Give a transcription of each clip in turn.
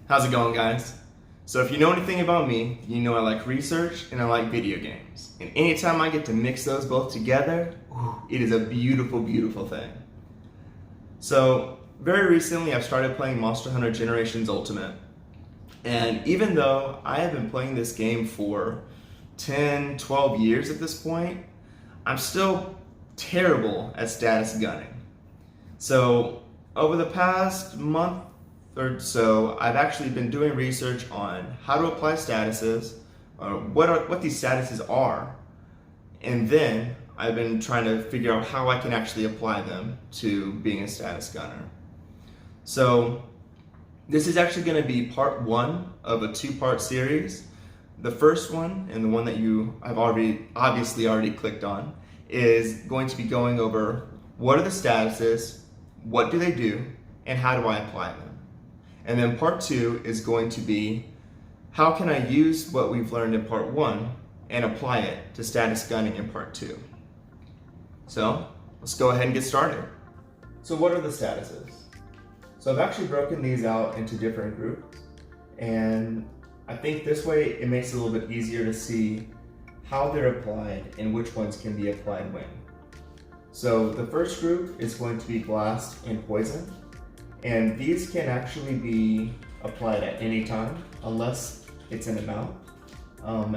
How's it going, guys? So if you know anything about me, you know I like research and I like video games. And anytime I get to mix those both together, it is a beautiful, beautiful thing. So very recently I've started playing Monster Hunter Generations Ultimate. And even though I have been playing this game for 10, 12 years at this point, I'm still terrible at status gunning. So over the past month or so, I've actually been doing research on how to apply statuses, or what these statuses are, and then I've been trying to figure out how I can actually apply them to being a status gunner. So this is actually going to be part one of a two-part series. The first one, and the one that you have obviously already clicked on, is going to be going over what are the statuses, what do they do, and how do I apply them. And then part two is going to be how can I use what we've learned in part one and apply it to status gunning in part two. So let's go ahead and get started. So what are the statuses? So I've actually broken these out into different groups, and I think this way it makes it a little bit easier to see how they're applied and which ones can be applied when. So the first group is going to be blast and poison. And these can actually be applied at any time, unless it's in a mount,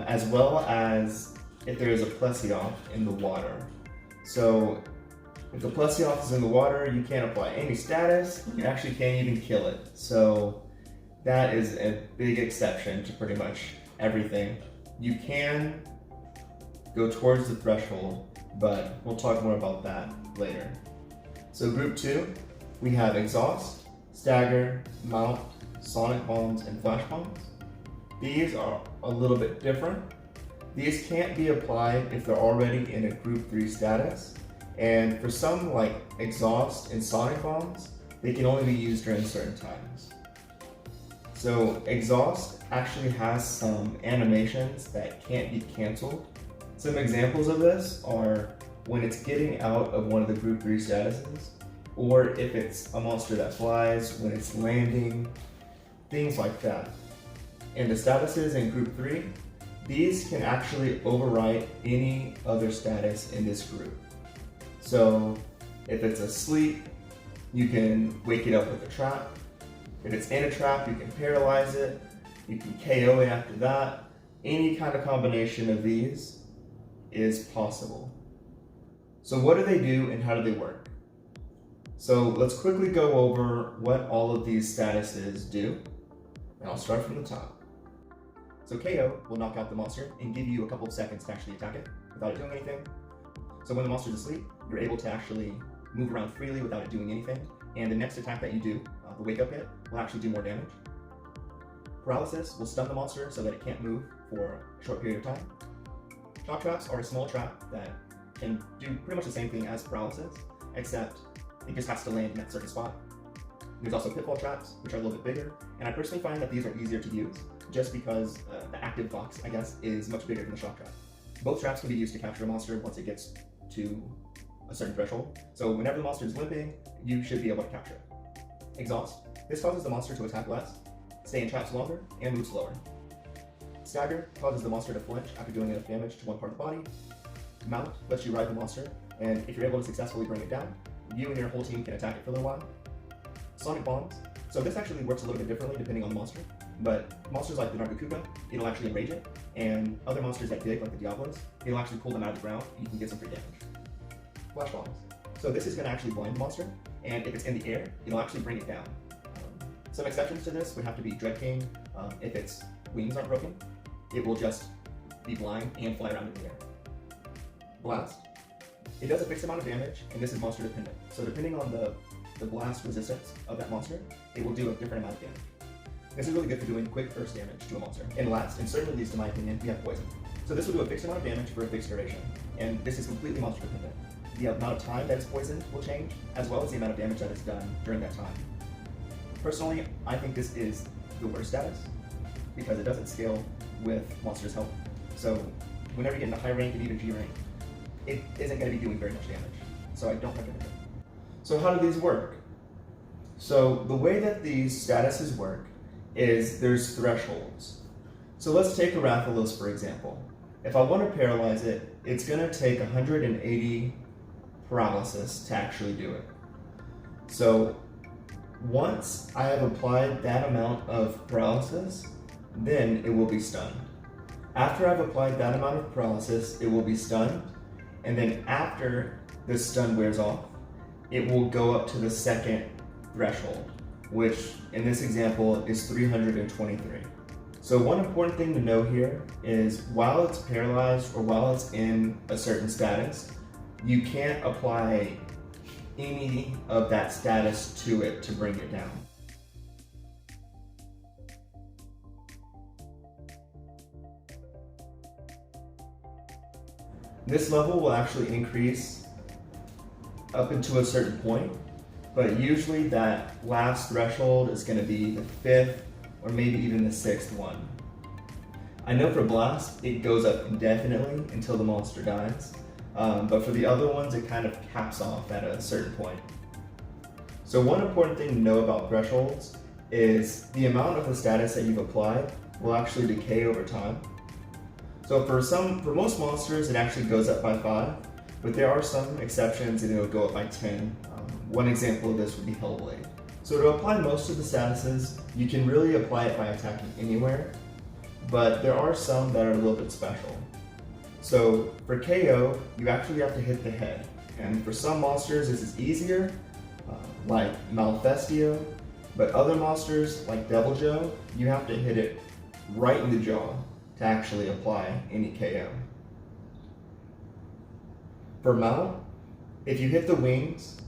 as well as if there is a plesioth in the water. So if the plesioth is in the water, you can't apply any status, you actually can't even kill it. So that is a big exception to pretty much everything. You can go towards the threshold, but we'll talk more about that later. So group two, we have exhaust, stagger, mount, sonic bombs, and flash bombs. These are a little bit different. These can't be applied if they're already in a group 3 status. And for some like exhaust and sonic bombs, they can only be used during certain times. So exhaust actually has some animations that can't be canceled. Some examples of this are when it's getting out of one of the group 3 statuses, or if it's a monster that flies, when it's landing, things like that. And the statuses in group 3, these can actually overwrite any other status in this group. So if it's asleep, you can wake it up with a trap. If it's in a trap, you can paralyze it, you can KO it after that. Any kind of combination of these is possible. So what do they do and how do they work? So let's quickly go over what all of these statuses do, and I'll start from the top. So KO will knock out the monster and give you a couple of seconds to actually attack it without it doing anything. So when the monster's asleep, you're able to actually move around freely without it doing anything, and the next attack that you do, the wake up hit, will actually do more damage. Paralysis will stun the monster so that it can't move for a short period of time. Shock traps are a small trap that can do pretty much the same thing as paralysis, except it just has to land in that certain spot. There's also pitfall traps, which are a little bit bigger, and I personally find that these are easier to use, just because the active box, I guess, is much bigger than the shock trap. Both traps can be used to capture a monster once it gets to a certain threshold, so whenever the monster is limping, you should be able to capture it. Exhaust. This causes the monster to attack less, stay in traps longer, and move slower. Stagger causes the monster to flinch after doing enough damage to one part of the body. Mount lets you ride the monster, and if you're able to successfully bring it down, you and your whole team can attack it for a little while. Sonic bombs. So this actually works a little bit differently depending on the monster, but monsters like the Nargacuga, it'll actually enrage it, and other monsters that dig, like the Diablos, it'll actually pull them out of the ground, and you can get some free damage. Flash bombs. So this is going to actually blind the monster, and if it's in the air, it'll actually bring it down. Some exceptions to this would have to be Dread King. If its wings aren't broken, it will just be blind and fly around in the air. Blast. It does a fixed amount of damage, and this is monster dependent. So depending on the blast resistance of that monster, it will do a different amount of damage. This is really good for doing quick burst damage to a monster. And last, and certainly least in my opinion, we have poison. So this will do a fixed amount of damage for a fixed duration, and this is completely monster dependent. The amount of time that it's poisoned will change, as well as the amount of damage that is done during that time. Personally, I think this is the worst status, because it doesn't scale with monster's health. So whenever you get into high rank and even G rank, it isn't going to be doing very much damage. So I don't recommend it. So how do these work? So the way that these statuses work is there's thresholds. So let's take a Rathalos for example. If I want to paralyze it, it's going to take 180 paralysis to actually do it. So once I have applied that amount of paralysis, then it will be stunned. After I've applied that amount of paralysis, it will be stunned, and then after the stun wears off, it will go up to the second threshold, which in this example is 323. So one important thing to know here is while it's paralyzed or while it's in a certain status, you can't apply any of that status to it to bring it down. This level will actually increase up into a certain point, but usually that last threshold is going to be the 5th or maybe even the 6th one. I know for Blast, it goes up indefinitely until the monster dies, but for the other ones, it kind of caps off at a certain point. So one important thing to know about thresholds is the amount of the status that you've applied will actually decay over time. So for most monsters, it actually goes up by 5, but there are some exceptions and it'll go up by 10. One example of this would be Hellblade. So to apply most of the statuses, you can really apply it by attacking anywhere, but there are some that are a little bit special. So for KO, you actually have to hit the head, and for some monsters this is easier, like Malfestio, but other monsters like Devil Joe, you have to hit it right in the jaw to actually apply any KO. For Mount, if you hit the wings,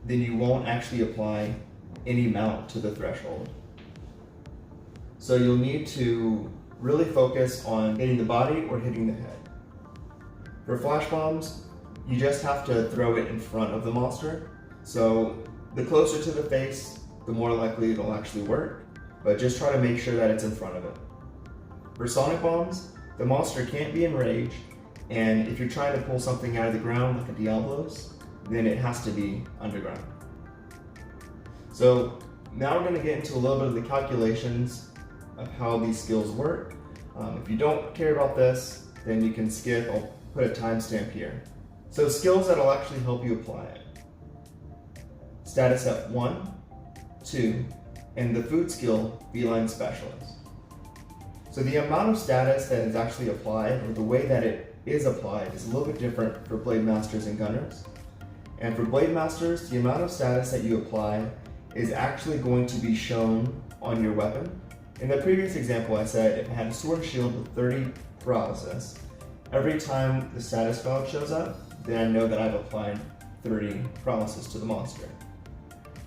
then you won't actually apply any mount to the threshold. So you'll need to really focus on hitting the body or hitting the head. For flash bombs, you just have to throw it in front of the monster. So the closer to the face, the more likely it'll actually work, but just try to make sure that it's in front of it. For sonic bombs, the monster can't be enraged, and if you're trying to pull something out of the ground like a Diablos, then it has to be underground. So now we're going to get into a little bit of the calculations of how these skills work. If you don't care about this, then you can skip. I'll put a timestamp here. So skills that'll actually help you apply it. Status up 1, 2, and the food skill, Feline Specialist. So the amount of status that is actually applied, or the way that it is applied, is a little bit different for Blade Masters and Gunners. And for Blade Masters, the amount of status that you apply is actually going to be shown on your weapon. In the previous example I said if it had a sword shield with 30 paralysis, every time the status cloud shows up, then I know that I've applied 30 paralysis to the monster.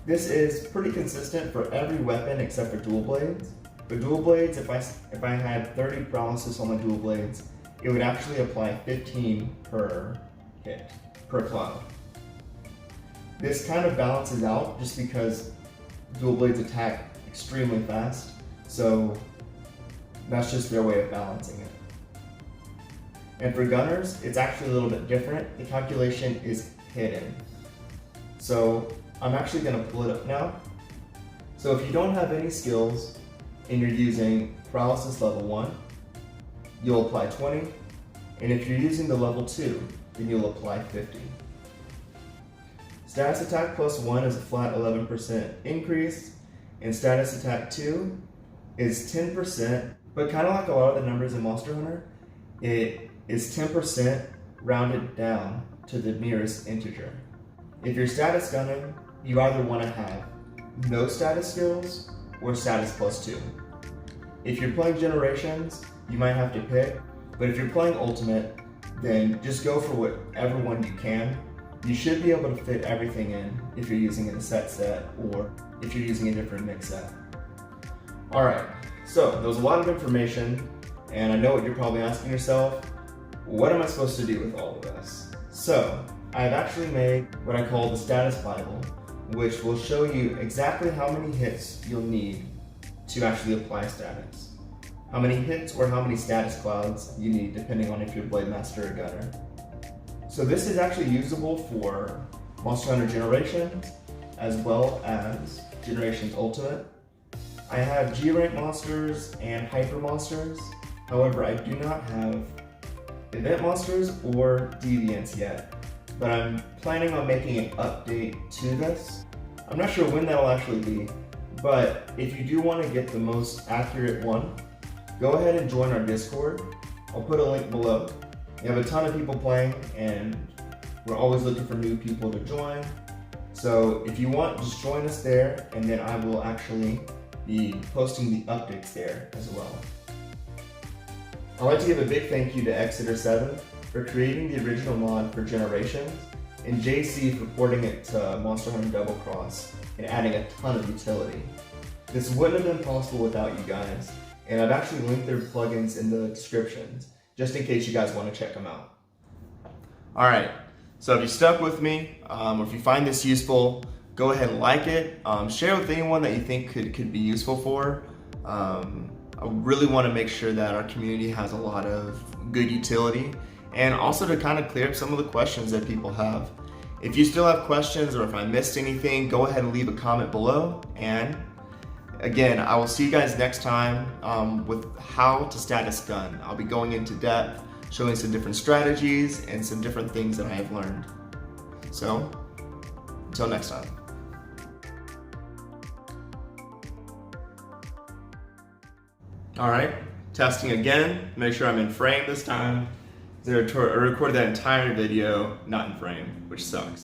This is pretty consistent for every weapon except for dual blades. For dual blades, if I had 30 paralysis on my dual blades, it would actually apply 15 per hit, per cloud. This kind of balances out just because dual blades attack extremely fast, so that's just their way of balancing it. And for gunners, it's actually a little bit different. The calculation is hidden. So I'm actually going to pull it up now. So if you don't have any skills and you're using paralysis level 1, you'll apply 20, and if you're using the level 2, then you'll apply 50. Status attack plus 1 is a flat 11% increase, and status attack 2 is 10%, but kind of like a lot of the numbers in Monster Hunter, it is 10% rounded down to the nearest integer. If you're status gunning, you either want to have no status skills or status plus 2. If you're playing Generations, you might have to pick, but if you're playing Ultimate, then just go for whatever one you can. You should be able to fit everything in if you're using a set or if you're using a different mix set. Alright, so there was a lot of information, and I know what you're probably asking yourself, what am I supposed to do with all of this? So, I've actually made what I call the Status Bible, which will show you exactly how many hits you'll need to actually apply status. How many hits or how many status clouds you need depending on if you're Blade Master or Gunner. So this is actually usable for Monster Hunter Generations as well as Generations Ultimate. I have G-rank monsters and hyper monsters. However, I do not have event monsters or deviants yet, but I'm planning on making an update to this. I'm not sure when that will actually be, but if you do want to get the most accurate one, go ahead and join our Discord. I'll put a link below. We have a ton of people playing and we're always looking for new people to join. So if you want, just join us there, and then I will actually be posting the updates there as well. I'd like to give a big thank you to Exeter7 for creating the original mod for Generations, and JC for porting it to Monster Hunter Double Cross and adding a ton of utility. This wouldn't have been possible without you guys, and I've actually linked their plugins in the descriptions, just in case you guys want to check them out. Alright, so if you stuck with me, or if you find this useful, go ahead and like it, share with anyone that you think could be useful for. I really want to make sure that our community has a lot of good utility, and also to kind of clear up some of the questions that people have. If you still have questions or if I missed anything, go ahead and leave a comment below. And again, I will see you guys next time with how to status gun. I'll be going into depth, showing some different strategies and some different things that I have learned. So, until next time. Alright, testing again, make sure I'm in frame this time. I recorded that entire video not in frame, which sucks.